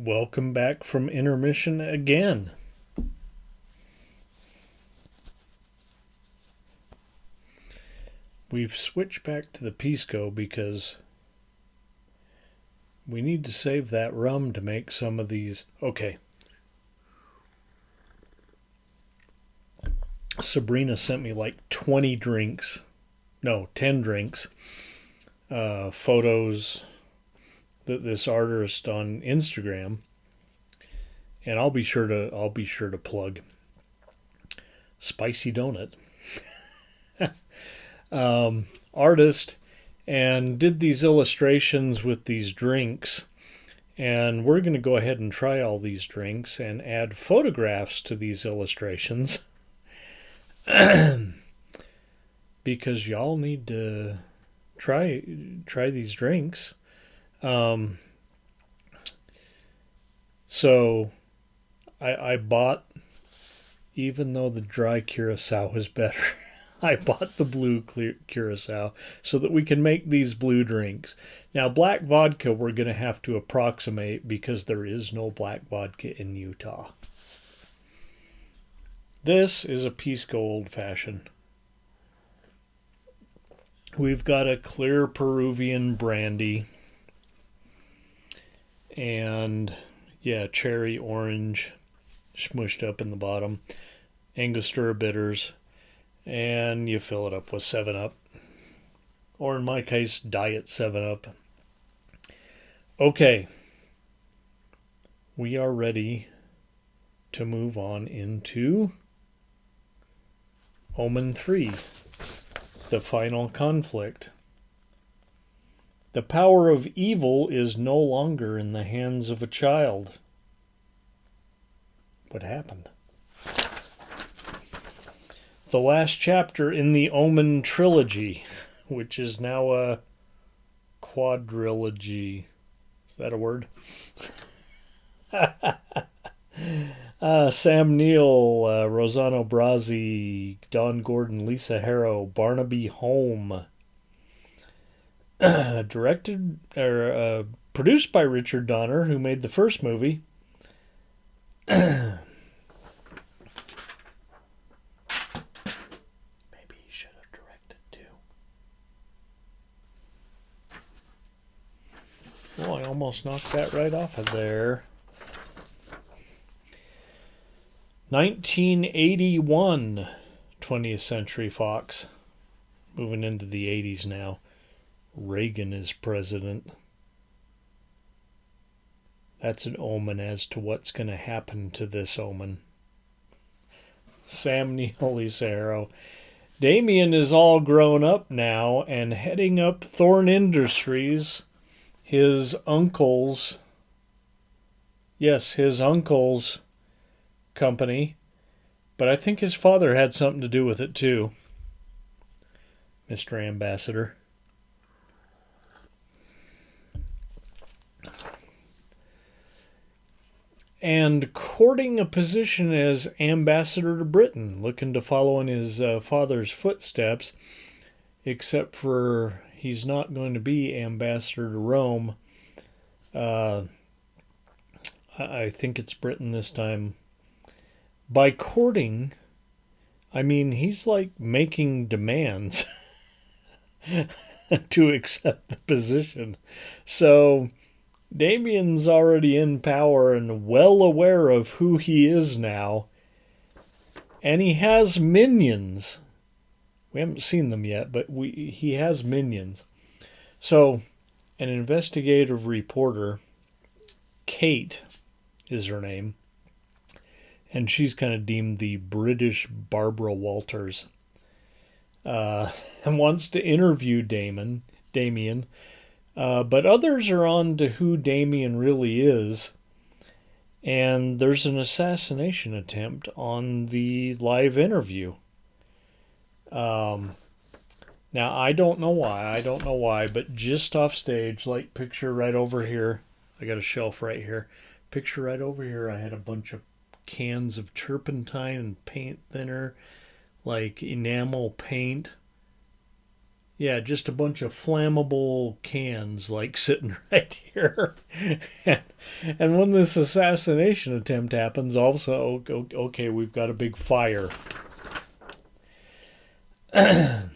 Welcome back from intermission again. We've switched back to the Pisco because we need to save that rum to make some of these. Okay. Sabrina sent me like 20 drinks. No, 10 drinks. Photos that this artist on Instagram, and I'll be sure to plug Spicy Donut artist, and did these illustrations with these drinks, and we're going to go ahead and try all these drinks and add photographs to these illustrations because y'all need to try these drinks. So I bought, even though the dry curacao is better, I bought the blue curacao so that we can make these blue drinks. Now, black vodka we're going to have to approximate because there is no black vodka in Utah. This is a Pisco Old Fashioned. We've got a clear Peruvian brandy. And, yeah, cherry, orange, smushed up in the bottom. Angostura bitters. And you fill it up with 7-Up. Or in my case, Diet 7-Up. Okay. We are ready to move on into Omen 3. The final conflict. The power of evil is no longer in the hands of a child. What happened? The last chapter in the Omen trilogy, which is now a quadrilogy. Is that a word? Sam Neill, Rosanna Brazzi, Don Gordon, Lisa Harrow, Barnaby Holm. Produced by Richard Donner, who made the first movie. Maybe he should have directed too. Well, I almost knocked that right off of there. 1981, 20th Century Fox. Moving into the 80s now. Reagan is president. That's an omen as to what's going to happen to this omen. Sam Neill, Lisa Harrow. Damien is all grown up now and heading up Thorn Industries. His uncle's company. But I think his father had something to do with it too. Mr. Ambassador. And courting a position as ambassador to Britain, looking to follow in his father's footsteps, except for he's not going to be ambassador to Rome. I think it's Britain this time. By courting, I mean he's like making demands to accept the position. So Damien's already in power and well aware of who he is now. And he has minions. We haven't seen them yet, but he has minions. So, an investigative reporter, Kate is her name, and she's kind of deemed the British Barbara Walters, and wants to interview Damien. But others are on to who Damien really is. And there's an assassination attempt on the live interview. Now, I don't know why, but just off stage, like picture right over here. I got a shelf right here. Picture right over here, I had a bunch of cans of turpentine and paint thinner, like enamel paint. Yeah, just a bunch of flammable cans like sitting right here. and, and when this assassination attempt happens, also, okay, we've got a big fire. But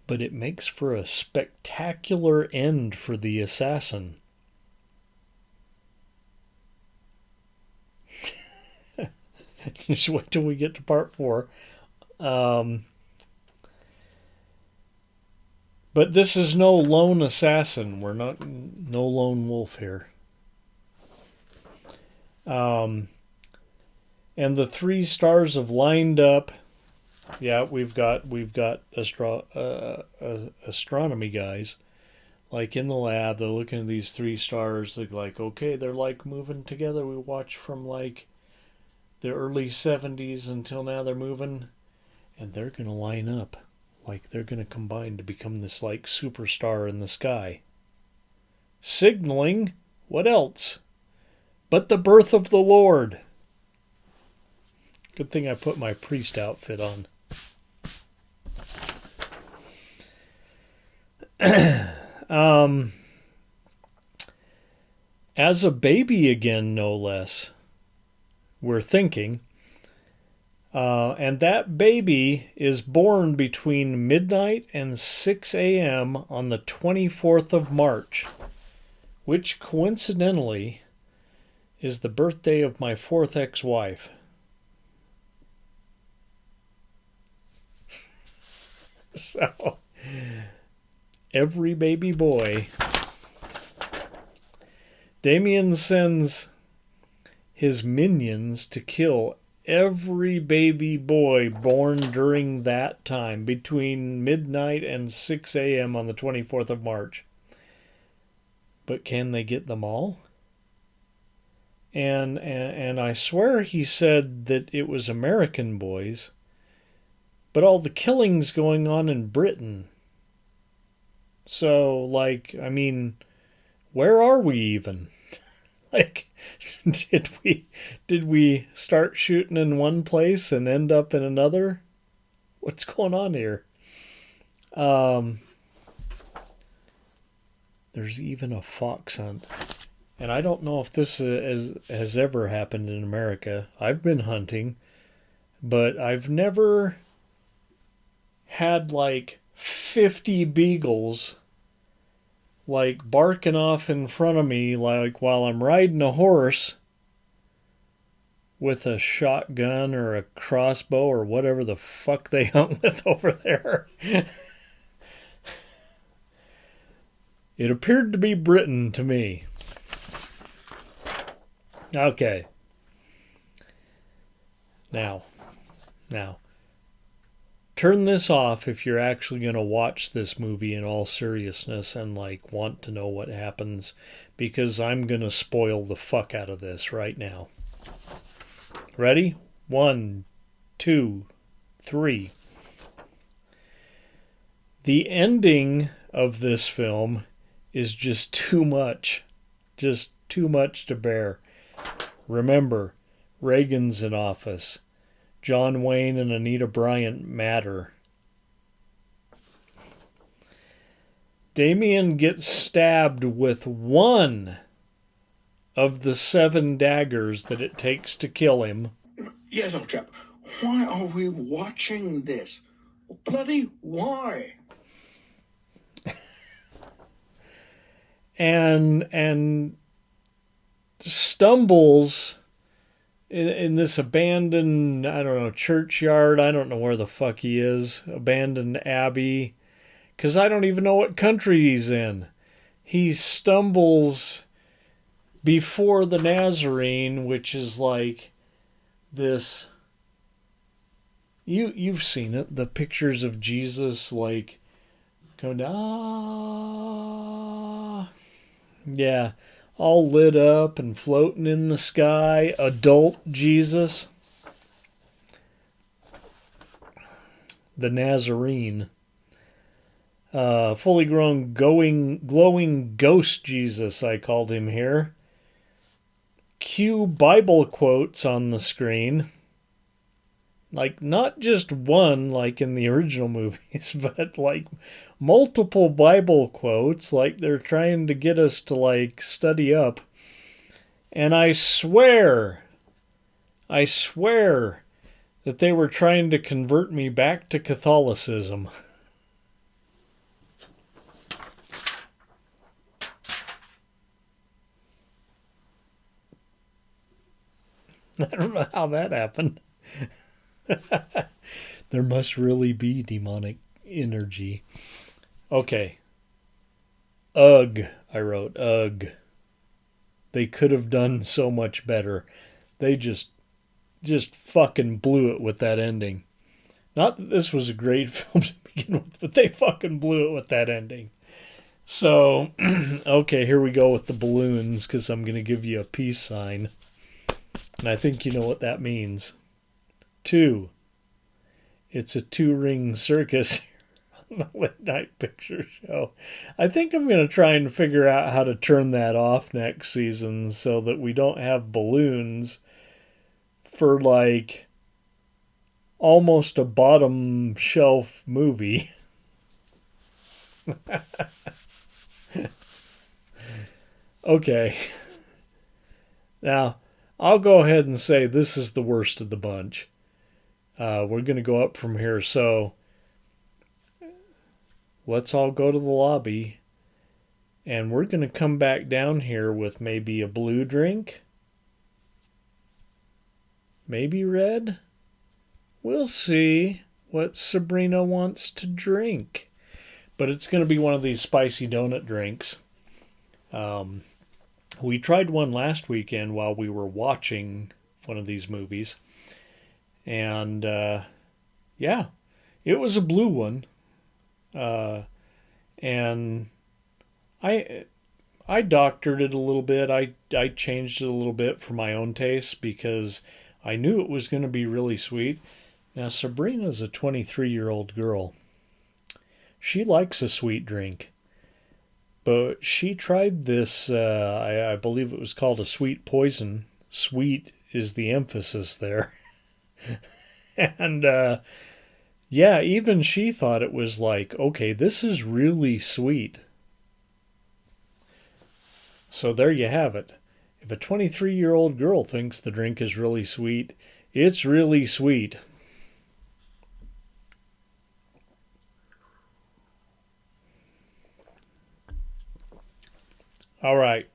it makes for a spectacular end for the assassin. Just wait till we get to part 4. But this is no lone assassin. We're not no lone wolf here. And the 3 stars have lined up. Yeah, we've got astronomy guys, like in the lab. They're looking at these 3 stars. They're like, okay, they're like moving together. We watch from like the early 70s until now. They're moving, and they're gonna line up, like they're gonna combine to become this like superstar in the sky, signaling what else but the birth of the Lord. Good thing I put my priest outfit on. As a baby again, no less, we're thinking. And that baby is born between midnight and 6 a.m. on the 24th of March, which coincidentally is the birthday of my 4th ex-wife. So, every baby boy. Damien sends his minions to kill every baby boy born during that time, between midnight and 6 a.m. on the 24th of March. But can they get them all? And I swear he said that it was American boys, but all the killings going on in Britain. So, like, I mean, where are we even? Like, did we start shooting in one place and end up in another? What's going on here? There's even a fox hunt. And I don't know if this has ever happened in America. I've been hunting, but I've never had like 50 beagles like barking off in front of me like while I'm riding a horse with a shotgun or a crossbow or whatever the fuck they hunt with over there. It appeared to be Britain to me. Okay. Now, turn this off if you're actually going to watch this movie in all seriousness and like want to know what happens, because I'm going to spoil the fuck out of this right now. Ready? 1, 2, 3. The ending of this film is just too much. Just too much to bear. Remember, Reagan's in office. John Wayne and Anita Bryant matter. Damien gets stabbed with one of the 7 daggers that it takes to kill him. Yes, old chap. Why are we watching this? Bloody why? and stumbles in this abandoned, I don't know, churchyard. I don't know where the fuck he is. Abandoned abbey. Because I don't even know what country he's in. He stumbles before the Nazarene, which is like this. You've seen it. The pictures of Jesus like going, ah. Yeah. All lit up and floating in the sky. Adult Jesus. The Nazarene. Fully grown, glowing ghost Jesus, I called him here. Cue Bible quotes on the screen. Like, not just one, like in the original movies, but like multiple Bible quotes, like they're trying to get us to like study up. And I swear that they were trying to convert me back to Catholicism. I don't know how that happened. There must really be demonic energy. Okay. Ugh, I wrote. Ugh. They could have done so much better. They just fucking blew it with that ending. Not that this was a great film to begin with, but they fucking blew it with that ending. So, okay, here we go with the balloons, because I'm going to give you a peace sign. And I think you know what that means. 2. It's a 2-ring circus on the late night picture show. I think I'm going to try and figure out how to turn that off next season so that we don't have balloons for like almost a bottom shelf movie. Okay. Now, I'll go ahead and say this is the worst of the bunch. We're going to go up from here. So let's all go to the lobby. And we're going to come back down here with maybe a blue drink. Maybe red. We'll see what Sabrina wants to drink. But it's going to be one of these spicy donut drinks. We tried one last weekend while we were watching one of these movies. And, yeah, it was a blue one. And I doctored it a little bit. I changed it a little bit for my own taste because I knew it was going to be really sweet. Now, Sabrina's a 23-year-old girl. She likes a sweet drink. But she tried this, I believe it was called a sweet poison. Sweet is the emphasis there. And, yeah, even she thought it was like, okay, this is really sweet. So there you have it. If a 23-year-old girl thinks the drink is really sweet, it's really sweet. All right.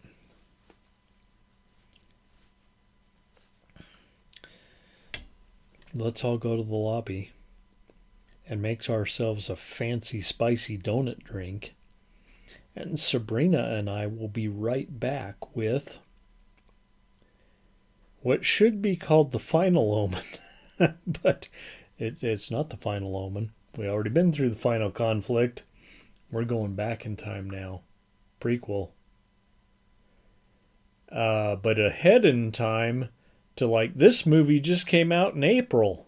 Let's all go to the lobby and make ourselves a fancy spicy donut drink. And Sabrina and I will be right back with what should be called the final omen. But it's not the final omen. We already been through the final conflict. We're going back in time now. Prequel. But ahead in time to like this movie just came out in April.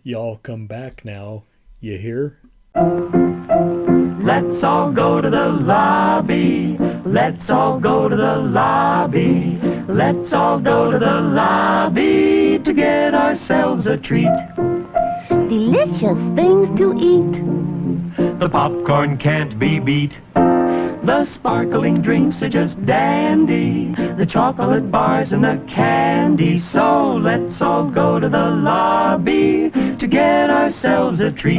Y'all come back now. You hear? Let's all go to the lobby. Let's all go to the lobby. Let's all go to the lobby to get ourselves a treat. Delicious things to eat. The popcorn can't be beat. The sparkling drinks are just dandy. The chocolate bars and the candy. So let's all go to the lobby to get ourselves a treat.